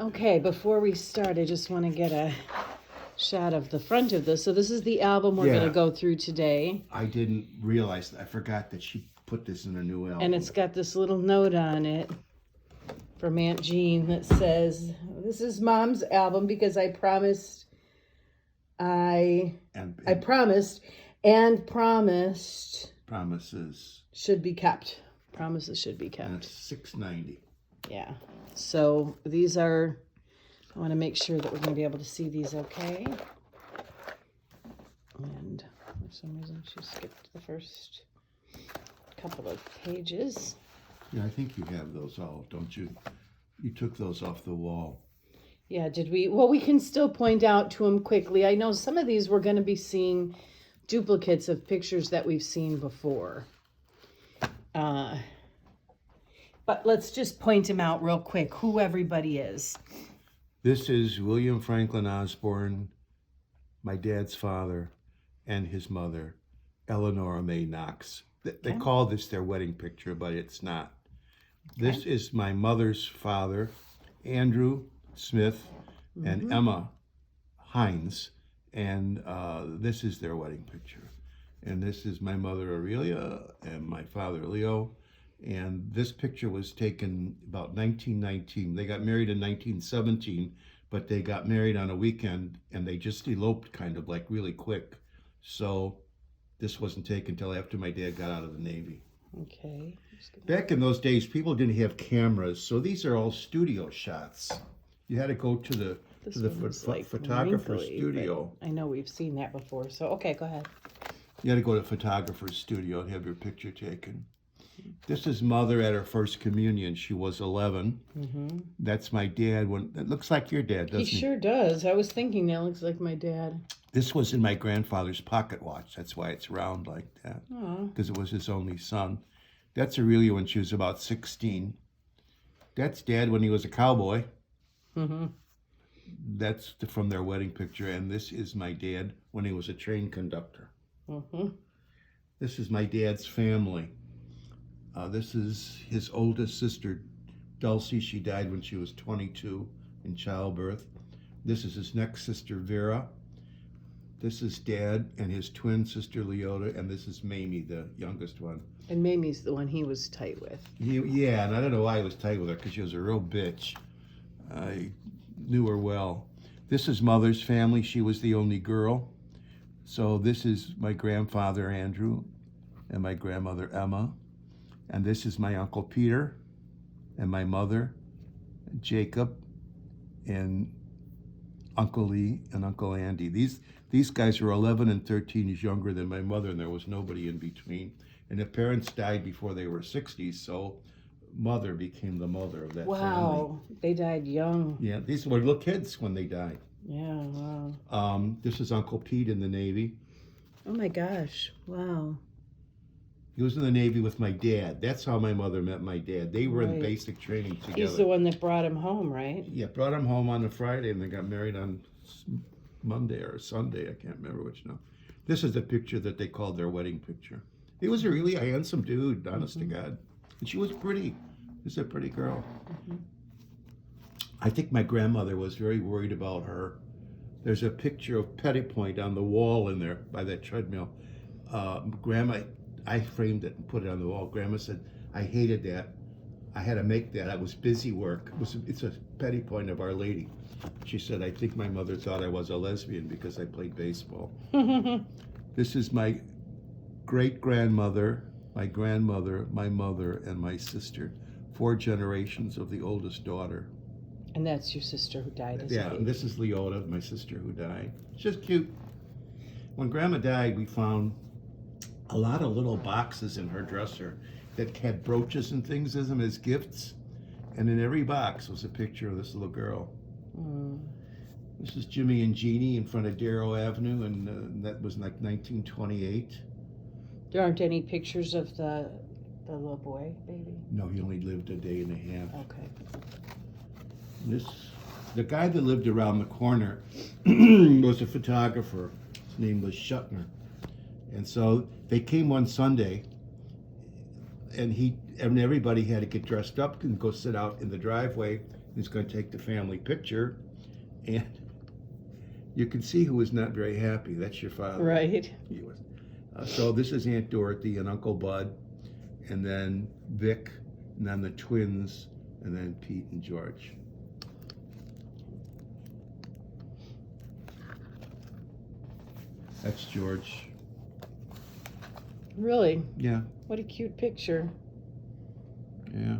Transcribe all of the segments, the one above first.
Okay, before we start, I just want to get a shot of the front of this. So this is the album we're going to go through today. I didn't realize that. I forgot that she put this in a new album. And it's got this little note on it from Aunt Jean that says, "This is Mom's album because I promised promises should be kept. Promises should be kept." And it's $6.90. Yeah. So these are, I want to make sure that we're going to be able to see these okay. And for some reason she skipped the first couple of pages. Yeah, I think you have those all, don't you? You took those off the wall. Yeah, did we? Well, we can still point out to them quickly. I know some of these we're going to be seeing duplicates of pictures that we've seen before. But let's just point them out real quick, who everybody is. This is William Franklin Osborne, my dad's father, and his mother, Eleanor May Knox. They call this their wedding picture, but it's not. This is my mother's father, Andrew Smith, and Emma Hines, and this is their wedding picture. And this is my mother, Aurelia, and my father, Leo. And this picture was taken about 1919. They got married in 1917, but they got married on a weekend, and they just eloped kind of like really quick. So this wasn't taken until after my dad got out of the Navy. Okay. Back in those days, people didn't have cameras, so these are all studio shots. You had to go to the photographer's studio. I know we've seen that before, so okay, go ahead. You had to go to a photographer's studio and have your picture taken. This is Mother at her first communion. She was 11. That's my dad. It looks like your dad, doesn't he? He sure does. I was thinking that looks like my dad. This was in my grandfather's pocket watch. That's why it's round like that, Oh. because it was his only son. That's Aurelia when she was about 16. That's Dad when he was a cowboy. That's from their wedding picture. And this is my dad when he was a train conductor. This is my dad's family. This is his oldest sister, Dulcie. She died when she was 22 in childbirth. This is his next sister, Vera. This is Dad and his twin sister, Leota. And this is Mamie, the youngest one. And Mamie's the one he was tight with. Yeah, and I don't know why he was tight with her, because she was a real bitch. I knew her well. This is Mother's family. She was the only girl. So this is my grandfather, Andrew, and my grandmother, Emma. And this is my Uncle Peter and my mother, Jacob, and Uncle Lee and Uncle Andy. These guys are 11 and 13 years younger than my mother, and there was nobody in between. And the parents died before they were 60, so Mother became the mother of that family. Wow, they died young. Yeah, these were little kids when they died. Yeah, wow. This is Uncle Pete in the Navy. Oh my gosh, wow. He was in the Navy with my dad. That's how my mother met my dad. They were in basic training together. He's the one that brought him home, right? Yeah, brought him home on a Friday, and they got married on Monday or Sunday. I can't remember which now. This is the picture that they called their wedding picture. He was a really handsome dude, honest to God. And she was pretty. She's a pretty girl. I think my grandmother was very worried about her. There's a picture of Petty Point on the wall in there by that treadmill. Grandma, I framed it and put it on the wall. Grandma said, I hated that. I had to make that. I was busy work. It's a Petty Point of Our Lady. She said, I think my mother thought I was a lesbian because I played baseball. This is my great-grandmother, my grandmother, my mother, and my sister. 4 generations of the oldest daughter. And that's your sister who died as a baby. And this is Leota, my sister who died. She's cute. When Grandma died, we found a lot of little boxes in her dresser that had brooches and things in them as gifts. And in every box was a picture of this little girl. This is Jimmy and Jeannie in front of Darrow Avenue, and that was like 1928. There aren't any pictures of the little boy, baby? No, he only lived a day and a half. Okay. The guy that lived around the corner was a photographer. His name was Shuttner. And so they came one Sunday, and everybody had to get dressed up and go sit out in the driveway He's going to take the family picture, and you can see who was not very happy. That's your father. Right. He was. So this is Aunt Dorothy and Uncle Bud, and then Vic, and then the twins, and then Pete and George. That's George. Really? Yeah, What a cute picture. yeah.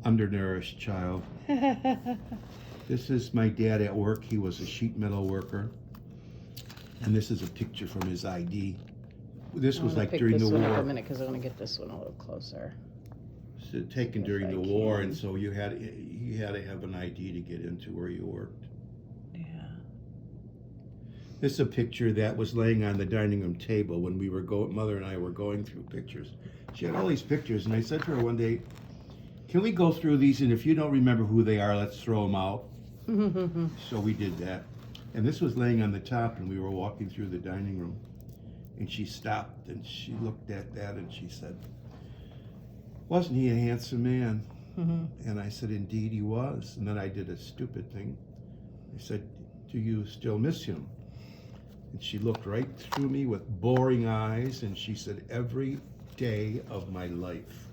Undernourished child. This is my dad at work. He was a sheet metal worker. And this is a picture from his ID. This was like during the One up a war. minute because I want to get this one a little closer. So taken If during I the war, can. and so you had to have an ID to get into where you worked. Yeah. This is a picture that was laying on the dining room table when we were Mother and I were going through pictures. She had all these pictures, and I said to her one day, "Can we go through these? And if you don't remember who they are, let's throw them out." So we did that. And this was laying on the top, and we were walking through the dining room. And she stopped, and she looked at that, and she said, "Wasn't he a handsome man?" And I said, "Indeed he was." And then I did a stupid thing. I said, "Do you still miss him?" And she looked right through me with boring eyes, and she said, "Every day of my life."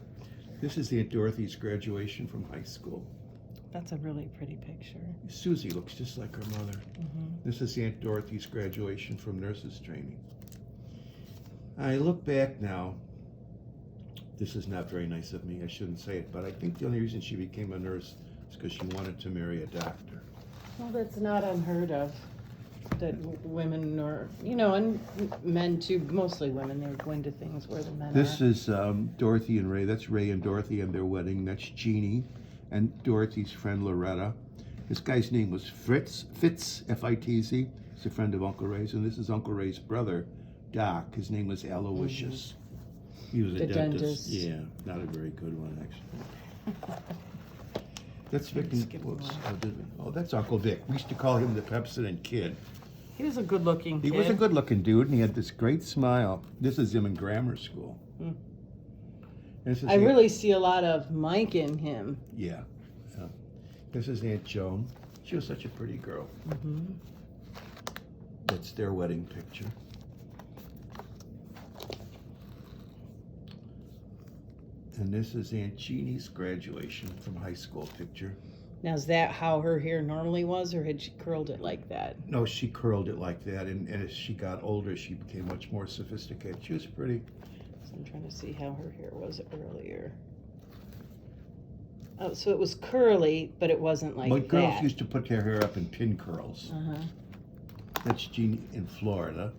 This is Aunt Dorothy's graduation from high school. That's a really pretty picture. Susie looks just like her mother. This is Aunt Dorothy's graduation from nurses training. I look back now. This is not very nice of me. I shouldn't say it, but I think the only reason she became a nurse is because she wanted to marry a doctor. Well, that's not unheard of. That women, or and men too, mostly women, they're going to things where the men This are. is Dorothy and Ray. That's Ray and Dorothy and their wedding. That's Jeannie and Dorothy's friend Loretta. This guy's name was Fitz, F-I-T-Z. He's a friend of Uncle Ray's, and this is Uncle Ray's brother, Doc. His name was Aloysius. He was a The dentist. dentist. Yeah, not a very good one, actually. That's Vic. Skip Whoops. one. Oh, that's Uncle Vic. We used to call him the Pepsodent Kid. He was a good-looking He kid. was a good-looking dude, and he had this great smile. This is him in grammar school. This is I really see a lot of Mike in him. Yeah. This is Aunt Joan. She was such a pretty girl. That's their wedding picture. And this is Aunt Jeannie's graduation from high school picture. Now, is that how her hair normally was, or had she curled it like that? No, she curled it like that, and as she got older, she became much more sophisticated. She was pretty. So I'm trying to see how her hair was earlier. Oh, so it was curly, but it wasn't like My that. girls used to put their hair up in pin curls. Uh-huh. That's Jeannie in Florida.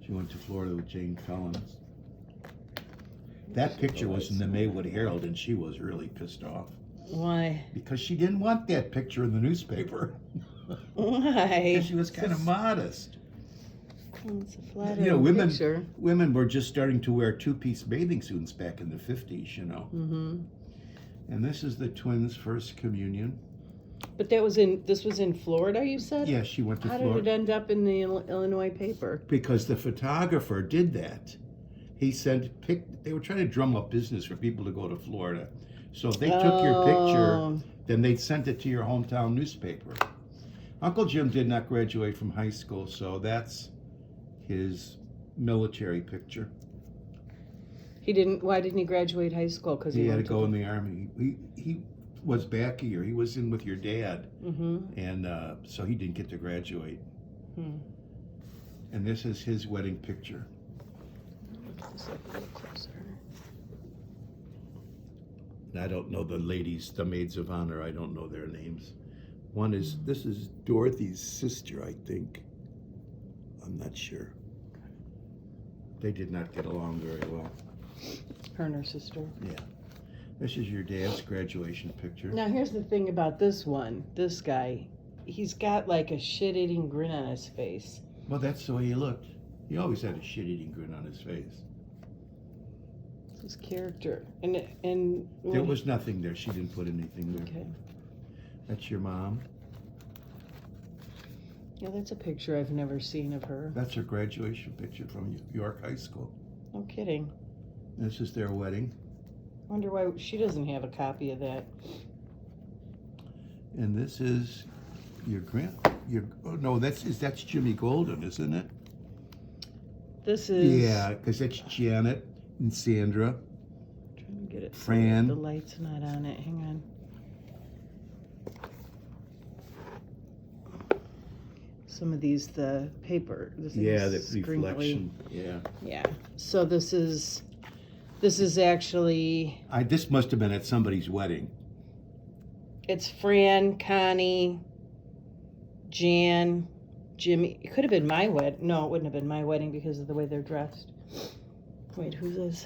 She went to Florida with Jane Collins. That picture was in the Maywood Herald, and she was really pissed off. Why? Because she didn't want that picture in the newspaper. Why? Because she was kind of modest. Well, it's a flattering picture. Women were just starting to wear two-piece bathing suits back in the 50s, Mm-hmm. And this is the twins' first communion. But this was in Florida, you said? Yeah, she went to How Florida. did it end up in the Illinois paper? Because the photographer did that. He they were trying to drum up business for people to go to Florida. So they took your picture, then they sent it to your hometown newspaper. Uncle Jim did not graduate from high school, so that's his military picture. Why didn't he graduate high school? Because He had to go in the army. He was back here. He was in with your dad. Mm-hmm. And so he didn't get to graduate. Hmm. And this is his wedding picture. Look this up a little closer. And I don't know the ladies, the maids of honor. I don't know their names. This is Dorothy's sister, I think. I'm not sure. They did not get along very well. Her and her sister. Yeah. This is your dad's graduation picture. Now, here's the thing about this one. This guy, he's got like a shit-eating grin on his face. Well, that's the way he looked. He always had a shit-eating grin on his face. His character. And There was nothing there. She didn't put anything there. Okay. That's your mom. Yeah, that's a picture I've never seen of her. That's her graduation picture from York High School. No kidding. This is their wedding. Wonder why she doesn't have a copy of that. And this is no, that's Jimmy Golden, isn't it? This is. Yeah, because that's Janet and Sandra. Trying to get it. Fran. The light's not on it. Hang on. Some of these, the paper. This Yeah, the is scrinkly. reflection. Yeah. Yeah. So this is actually. This must have been at somebody's wedding. It's Fran, Connie, Jan, Jimmy. It could have been my wedding. No, it wouldn't have been my wedding because of the way they're dressed. Wait, who's this?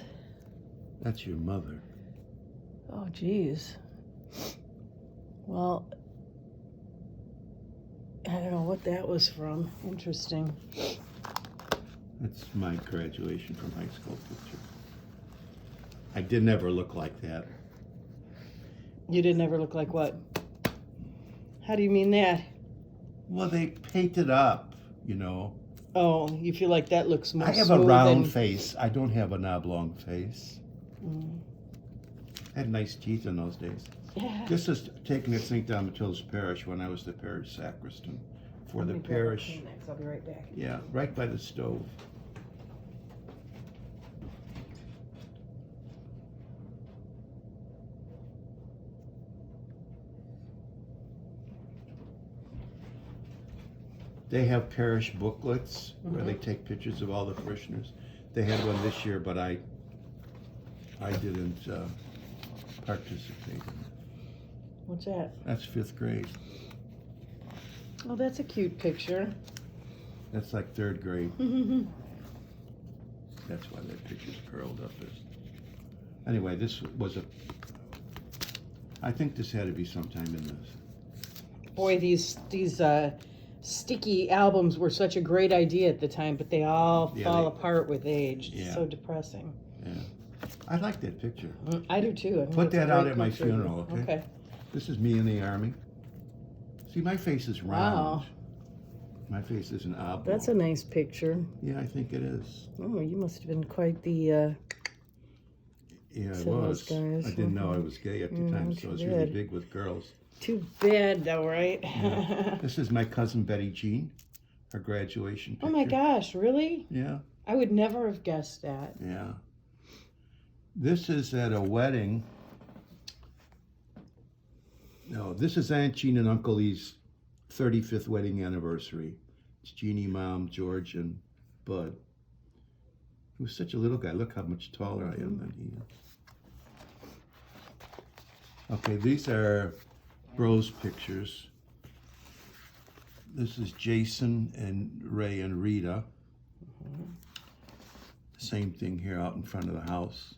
That's your mother. Oh, geez. Well, I don't know what that was from. Interesting. That's my graduation from high school picture. I did never look like that. You didn't ever look like what? How do you mean that? Well, they painted up, you know. Oh, you feel like that looks more I have a smooth round and- face. I don't have an oblong face. Mm. I had nice teeth in those days. Yeah. This is taken at St. Domitil's Parish when I was the parish sacristan for Let the me grab a parish. Kleenex. I'll be right back. Yeah, right by the stove. They have parish booklets where they take pictures of all the parishioners. They had one this year, but I didn't participate in it. What's that? That's 5th grade. Oh, that's a cute picture. That's like 3rd grade. That's why that picture's curled up. Anyway, this was I think this had to be sometime in this. Boy, these sticky albums were such a great idea at the time, but they all fall apart with age. It's Yeah. so depressing. Yeah. I like that picture. I do too. I think Put it's a that out great at my picture. funeral, okay? Okay. This is me in the army. See, my face is round. Wow. My face is an oblong. That's a nice picture. Yeah, I think it is. Oh, you must have been quite the. Yeah, it Some of those was. guys. I didn't know I was gay at the time, so I was really too big with girls. Too bad, though, right? Yeah. This is my cousin Betty Jean, her graduation picture. Oh my gosh, really? Yeah, I would never have guessed that. yeah. This is at a wedding. No, this is Aunt Jean and Uncle Lee's 35th wedding anniversary. It's Jeannie, Mom, George, and Bud. He was such a little guy. Look how much taller I am than he is. Okay, these are Bros pictures. This is Jason and Ray and Rita. Same thing here out in front of the house.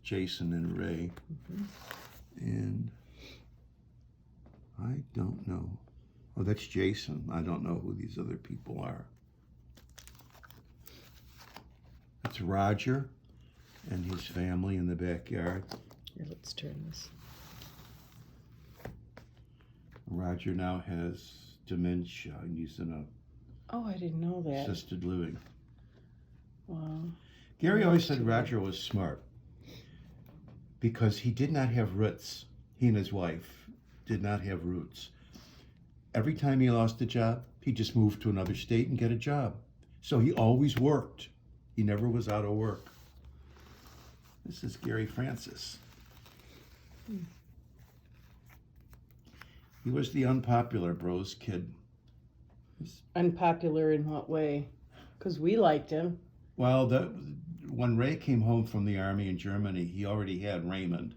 Jason and Ray. And I don't know. Oh, that's Jason. I don't know who these other people are. That's Roger and his family in the backyard. Here, let's turn this. Roger now has dementia and he's in Oh, I didn't know a that. assisted living. Wow. Gary always said Roger was smart because he did not have roots. He and his wife did not have roots. Every time he lost a job, he just moved to another state and get a job. So he always worked. He never was out of work. This is Gary Francis. He was the unpopular Bros kid. Unpopular in what way? Because we liked him. Well, when Ray came home from the army in Germany, he already had Raymond.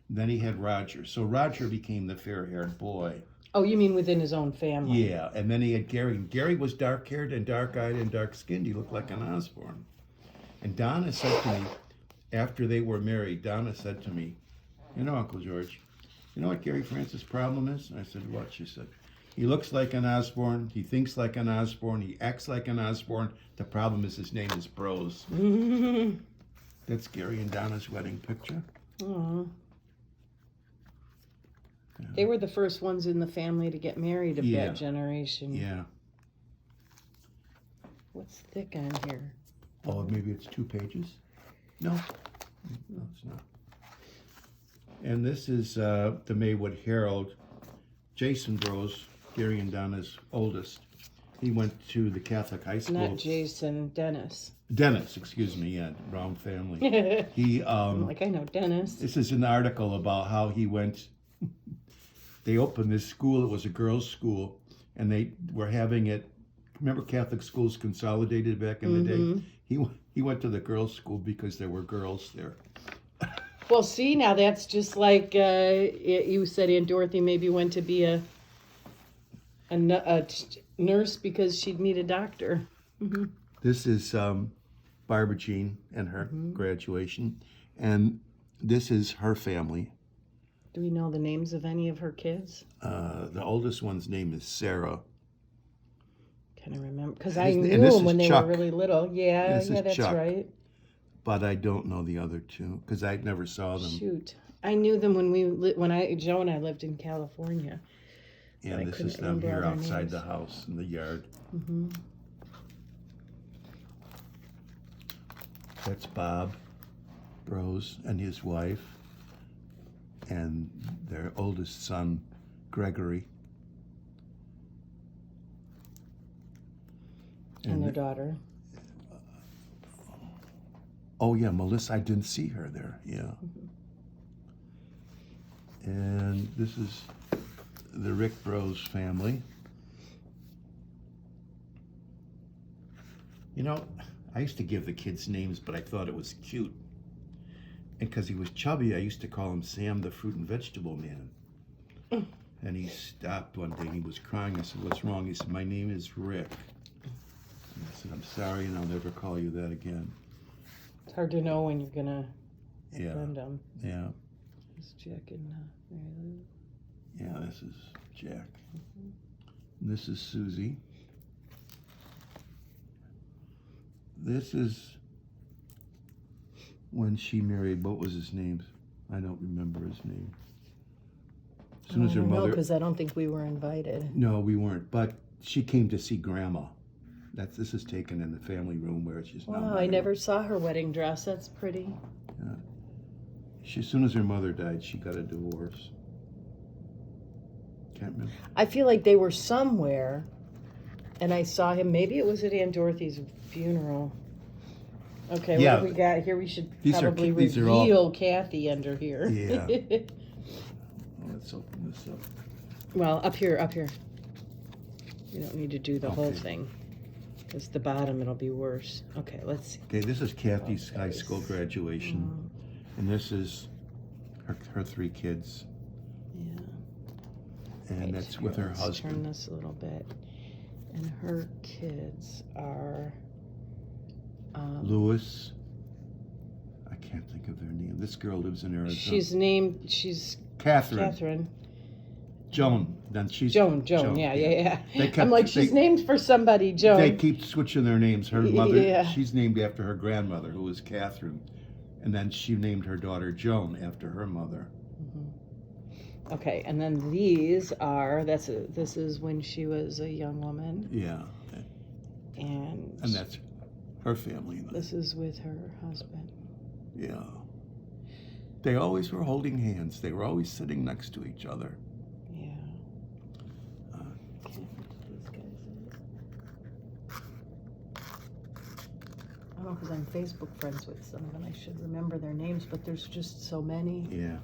Then he had Roger. So Roger became the fair-haired boy. Oh, you mean within his own family? Yeah, and then he had Gary. Gary was dark-haired and dark-eyed and dark-skinned. He looked like an Osborne. And Donna said to me, after they were married, Donna said to me, you know, Uncle George, you know what Gary Francis' problem is? I said, what? She said, he looks like an Osborne, he thinks like an Osborne, he acts like an Osborne. The problem is his name is Bros. That's Gary and Donna's wedding picture. Aw. Yeah. They were the first ones in the family to get married of Yeah. that generation. Yeah. What's thick on here? Oh, maybe it's 2 pages? No. No, it's not. And this is the Maywood Herald. Jason Bros, Gary and Donna's oldest. He went to the Catholic high school. Not Jason, Dennis. Dennis, excuse me, yeah, wrong family. He I'm like, I know Dennis. This is an article about how he went. They opened this school. It was a girls' school, and they were having it. Remember, Catholic schools consolidated back in the day. He went to the girls' school because there were girls there. Well, see, now that's just like you said. Aunt Dorothy maybe went to be a nurse because she'd meet a doctor. Mm-hmm. This is Barbara Jean and her graduation, and this is her family. Do we know the names of any of her kids? The oldest one's name is Sarah. Can I remember? Because I knew them when they were really little. Yeah, that's Chuck. right. But I don't know the other two because I never saw them. Shoot, I knew them when Joe and I lived in California. And this is them here outside the house in the yard. Mm-hmm. That's Bob Bros and his wife and their oldest son, Gregory. And their daughter. Oh, yeah, Melissa, I didn't see her there, yeah. And this is the Rick Bros family. You know, I used to give the kids names, but I thought it was cute. And because he was chubby, I used to call him Sam the Fruit and Vegetable Man. And he stopped one day and he was crying. I said, "What's wrong?" He said, "My name is Rick." And I said, "I'm sorry, and I'll never call you that again." It's hard to know when you're going to Yeah. offend them. Yeah. It's Jack and Mary Lou. Yeah, this is Jack. And this is Susie. This is when she married, what was his name? I don't remember his name. As soon as her mother... because I don't think we were invited. No, we weren't, but she came to see Grandma. This is taken in the family room where she's now. Wow, I never saw her wedding dress. That's pretty. Yeah. As soon as her mother died, she got a divorce. Can't remember. I feel like they were somewhere, and I saw him. Maybe it was at Aunt Dorothy's funeral. Okay, Yeah. what do we got here? We should These are reveal all... Kathy under here. Yeah. Let's open this up. Well, up here. You don't need to do the whole Okay. thing, because the bottom it'll be worse. Okay, let's see. Okay, this is Kathy's high school graduation, and this is her three kids, Yeah. and Right, that's with her let's husband. Turn this a little bit, and her kids are. Louis. I can't think of their name. This girl lives in Arizona. She's Catherine. Joan. Then she's Joan. Yeah. I'm like, she's named for somebody, Joan. They keep switching their names. Her mother, Yeah. she's named after her grandmother, who was Catherine, and then she named her daughter Joan after her mother. Mm-hmm. Okay, and then these are. This is when she was a young woman. Yeah. And that's her family. This is with her husband. Yeah. They always were holding hands. They were always sitting next to each other. Yeah. These guys I don't know, because I'm Facebook friends with some of them. I should remember their names, but there's just so many. Yeah.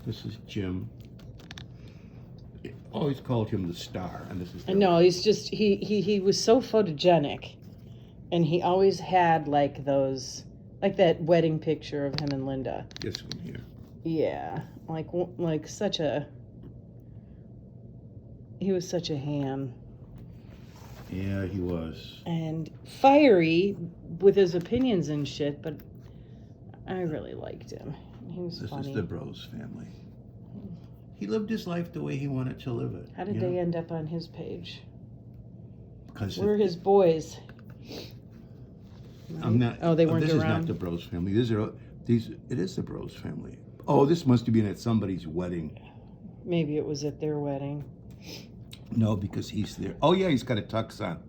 This is Jim. I always called him the star, and this is. I know, he's just he was so photogenic, and he always had like those, like that wedding picture of him and Linda. This one here. Yeah, like such a. He was such a ham. Yeah, he was. And fiery with his opinions and shit, but I really liked him. He was funny. This is the Bros family. He lived his life the way he wanted to live it. How did they end up on his page? Because We're his boys. I'm not. Oh, they weren't This is around. not the Bros family. It is the Bros family. Oh, this must have been at somebody's wedding. Maybe it was at their wedding. No, because he's there. Oh yeah, he's got a tux on.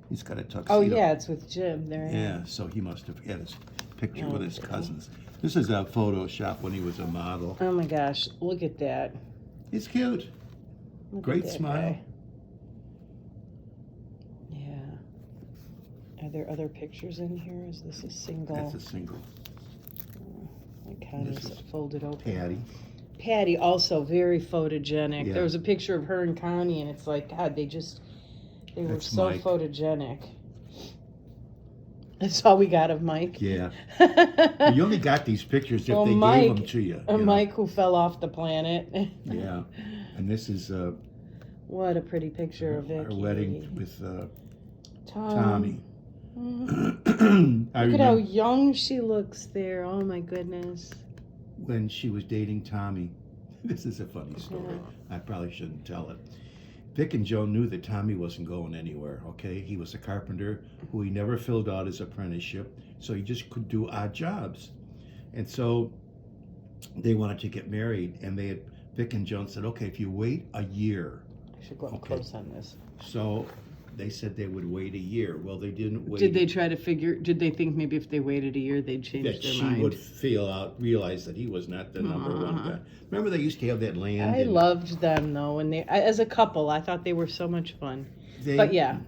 He's got a tuxedo. Oh yeah, it's with Jim there. Yeah, so he must have had his picture with his Okay. cousins. This is a Photoshop when he was a model. Oh my gosh, look at that. He's cute. Look Great at that smile. guy. Yeah. Are there other pictures in here? Is this a single? That's a single. Like Connie's This is folded open. Patty. Patty also very photogenic. Yeah. There was a picture of her and Connie, and it's like, God, they were That's so Mike. photogenic. That's all we got of Mike. Yeah. You only got these pictures if Well, they Mike- gave them to you. you know? Mike who fell off the planet. Yeah. And this is What a pretty picture of Vicky. our wedding with Tommy. Tommy. I Look at how remember young she looks there. Oh my goodness. when she was dating Tommy. This is a funny story. I probably shouldn't tell it. Vic and Joe knew that Tommy wasn't going anywhere, okay? He was a carpenter who he never filled out his apprenticeship, so he just could do odd jobs. And so they wanted to get married, and Vic and Joan said, okay, if you wait a year. I should go up Okay. close on this. So they said they would wait a year. Well, they didn't wait. Did they think maybe if they waited a year they'd change that their she mind? would realize that he was not the number one guy. Remember they used to have that land? I loved them though, and as a couple, I thought they were so much fun. But yeah.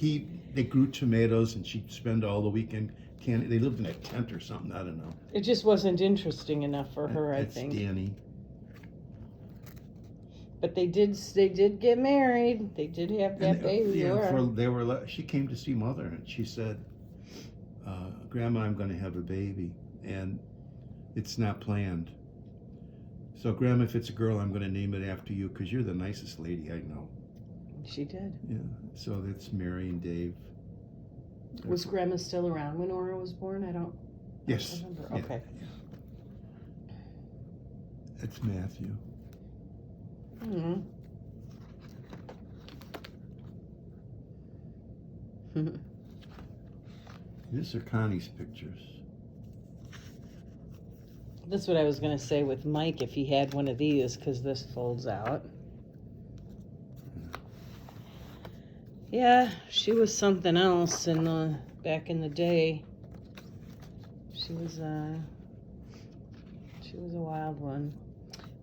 They grew tomatoes, and she'd spend all the weekend canning. They lived in a tent or something. I don't know. It just wasn't interesting enough for her, I That's think. Danny. But they did get married. They did have that And, baby. yeah, she came to see Mother, and she said, Grandma, I'm going to have a baby, and it's not planned. So, Grandma, if it's a girl, I'm going to name it after you because you're the nicest lady I know. She did. Yeah. So that's Mary and Dave. Was Grandma still around when Aura was born? I don't Yes. remember. Yeah, Okay. yeah. That's Matthew. Mm-hmm. These are Connie's pictures. That's what I was going to say with Mike if he had one of these, because this folds out. Yeah, she was something else back in the day. She was a wild one.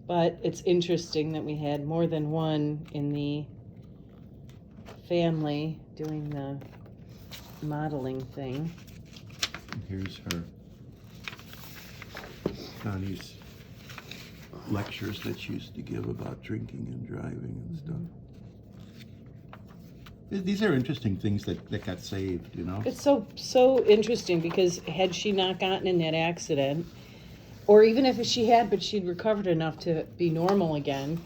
But it's interesting that we had more than one in the family doing the modeling thing. And here's her. Connie's lectures that she used to give about drinking and driving and stuff. These are interesting things that got saved, you know? It's so interesting because had she not gotten in that accident, or even if she had, but she'd recovered enough to be normal again,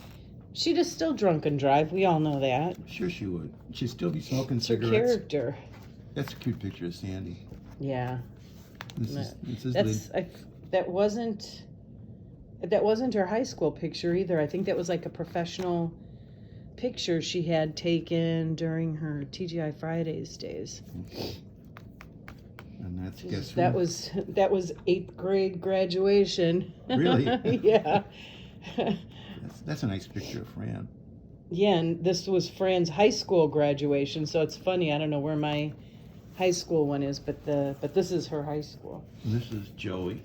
she'd have still drunk and drive. We all know that. Sure she would. She'd still be smoking It's her cigarettes. character. That's a cute picture of Sandy. Yeah. This is That wasn't her high school picture either. I think that was like a professional picture she had taken during her TGI Fridays days. And that's guess That who? was 8th grade graduation. Really? Yeah. That's a nice picture of Fran. Yeah, and this was Fran's high school graduation, so it's funny. I don't know where my high school one is, but this is her high school. And this is Joey.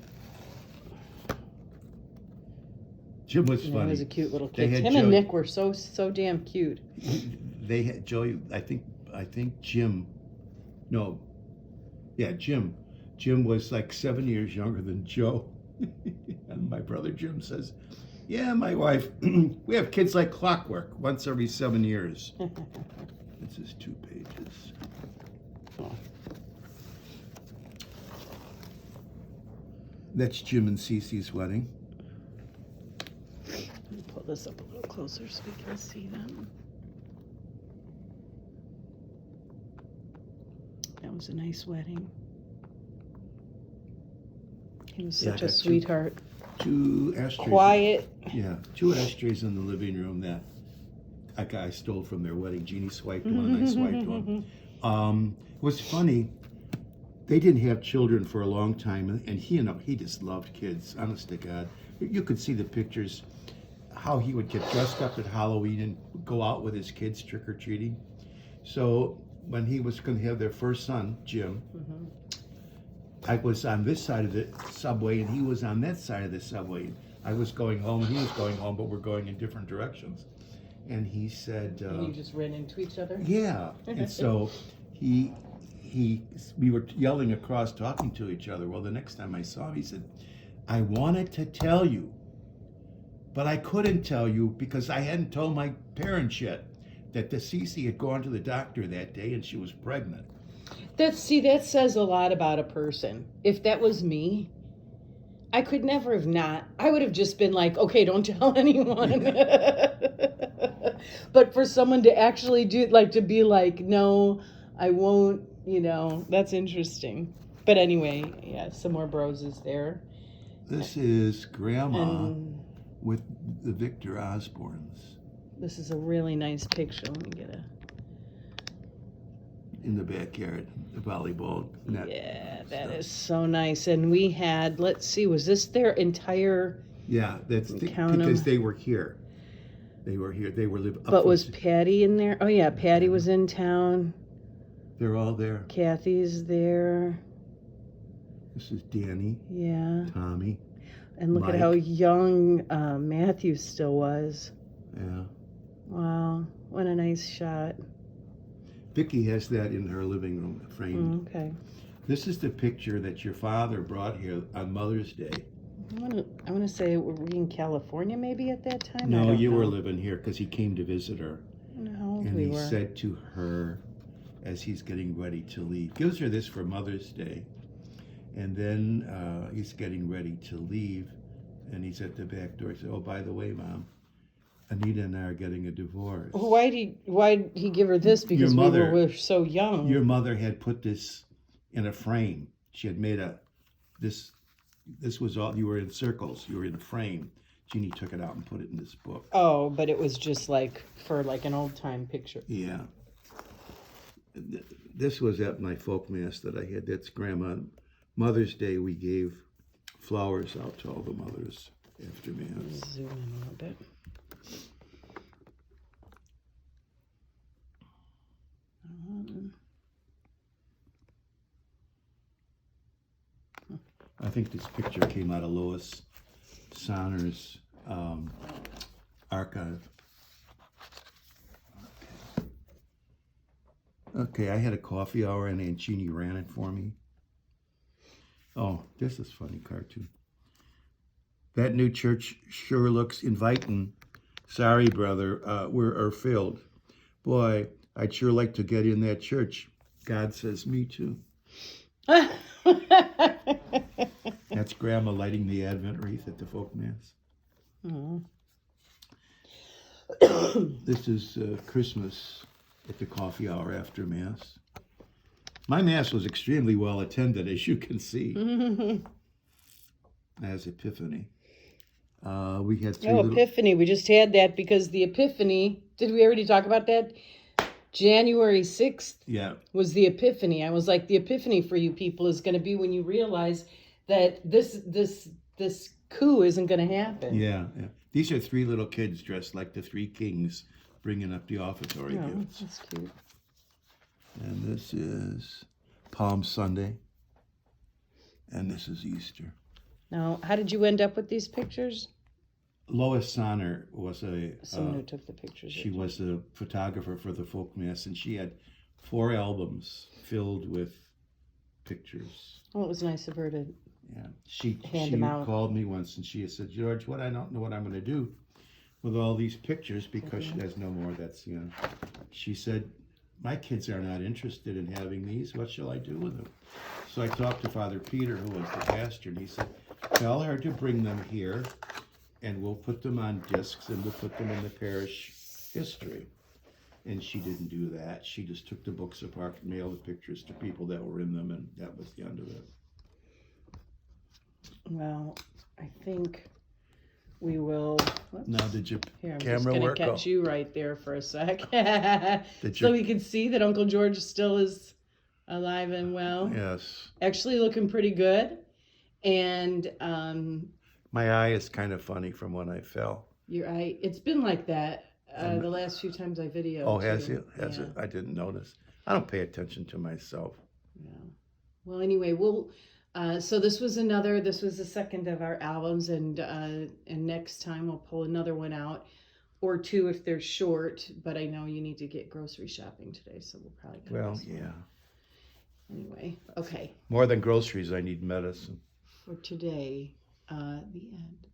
Jim was He funny. was a cute little They kid. had Him Joey- and Nick were so damn cute. They had Joey. I think Jim. No, yeah, Jim. Jim was like 7 years younger than Joe. And my brother Jim says, "Yeah, my wife. We have kids like clockwork. Once every 7 years." This is 2 pages. That's Jim and Cece's wedding. Let me pull this up a little closer so we can see them. That was a nice wedding. He was Yeah, such I a got sweetheart. 2 ashtrays. Quiet. Yeah, 2 ashtrays in the living room that I stole from their wedding. Jeannie swiped one and I swiped one. It was funny. They didn't have children for a long time, and he just loved kids, honest to God. You could see the pictures, how he would get dressed up at Halloween and go out with his kids trick-or-treating. So when he was going to have their first son, Jim, I was on this side of the subway and he was on that side of the subway. I was going home, he was going home, but we're going in different directions. And he said, And you just ran into each other? yeah. And so we were yelling across, talking to each other. Well, the next time I saw him, he said, I wanted to tell you, but I couldn't tell you because I hadn't told my parents yet that the Cece had gone to the doctor that day and she was pregnant. That says a lot about a person. If that was me, I could never have not. I would have just been like, okay, don't tell anyone. Yeah. But for someone to actually do, like, to be like, no, I won't, that's interesting. But anyway, yeah, some more bros is there. This is Grandma And with the Victor Osbornes this is a really nice picture. Let me get a. in the backyard, the volleyball net. Yeah, that stuff. is so nice. And we had, let's see, was this their entire? Yeah, that's Count 'em. because they were here. They were here. They were living. But was Patty in there? Oh yeah, Patty was in town. They're all there. Kathy's there. This is Danny, Yeah. Tommy. And look Mike. at how young Matthew still was. Yeah. Wow, what a nice shot. Vicky has that in her living room framed. Okay. This is the picture that your father brought here on Mother's Day. I want to say, were we in California maybe at that time? I No, don't you know. were living here because he came to visit her. I don't know how old And we he were. said to her, as he's getting ready to leave, gives her this for Mother's Day. And then he's getting ready to leave. And he's at the back door. He said, oh, by the way, Mom, Anita and I are getting a divorce. Why'd he give her this? Because mother- we were so young. Your mother had put this in a frame. She had made this was all, you were in circles, you were in a frame. Jeannie took it out and put it in this book. Oh, but it was just like for like an old time picture. Yeah. This was at my folk mass that I had. That's Grandma. Mother's Day, we gave flowers out to all the mothers after mass. Zoom in a little bit. I think this picture came out of Lois Sonner's archive. Okay, I had a coffee hour and Aunt Jeannie ran it for me. Oh, this is funny cartoon. That new church sure looks inviting. Sorry, brother, we're filled. Boy, I'd sure like to get in that church. God says me too. That's Grandma lighting the Advent wreath at the folk mass. Oh. This is Christmas at the coffee hour after mass. My mass was extremely well attended, as you can see. As Epiphany. We had three little... Epiphany. We just had that because the Epiphany, did we already talk about that? January 6th Yeah. was the Epiphany. I was like, the Epiphany for you people is going to be when you realize that this coup isn't going to happen. Yeah. These are three little kids dressed like the three kings bringing up the offertory Oh, gifts. that's cute. And this is Palm Sunday. And this is Easter. Now, how did you end up with these pictures? Lois Sonner was Someone who took the pictures. she was a photographer for the folk mass, and she had 4 albums filled with pictures. Well, it was nice of her to. Yeah, she Hand 'em out. called me once and she said, George, I don't know what I'm going to do with all these pictures because she has no more. She said, my kids are not interested in having these. What shall I do with them? So I talked to Father Peter, who was the pastor, and he said, tell her to bring them here and we'll put them on discs and we'll put them in the parish history. And she didn't do that. She just took the books apart and mailed the pictures to people that were in them, and that was the end of it. Well, I think we will. Whoops. Now, did your Here, I'm just camera going work? to catch Oh, you right there for a sec. Did So your- we can see that Uncle George still is alive and well. Yes. Actually looking pretty good. And My eye is kind of funny from when I fell. your eye, it's been like that the last few times I videoed. Oh, has too. it? Has Yeah. it? I didn't notice. I don't pay attention to myself. Yeah. Well, anyway, we'll So this was the second of our albums, and next time we'll pull another one out, or two if they're short. But I know you need to get grocery shopping today, so we'll probably cut Well, this one. yeah. Anyway, okay. More than groceries, I need medicine. For today, the end.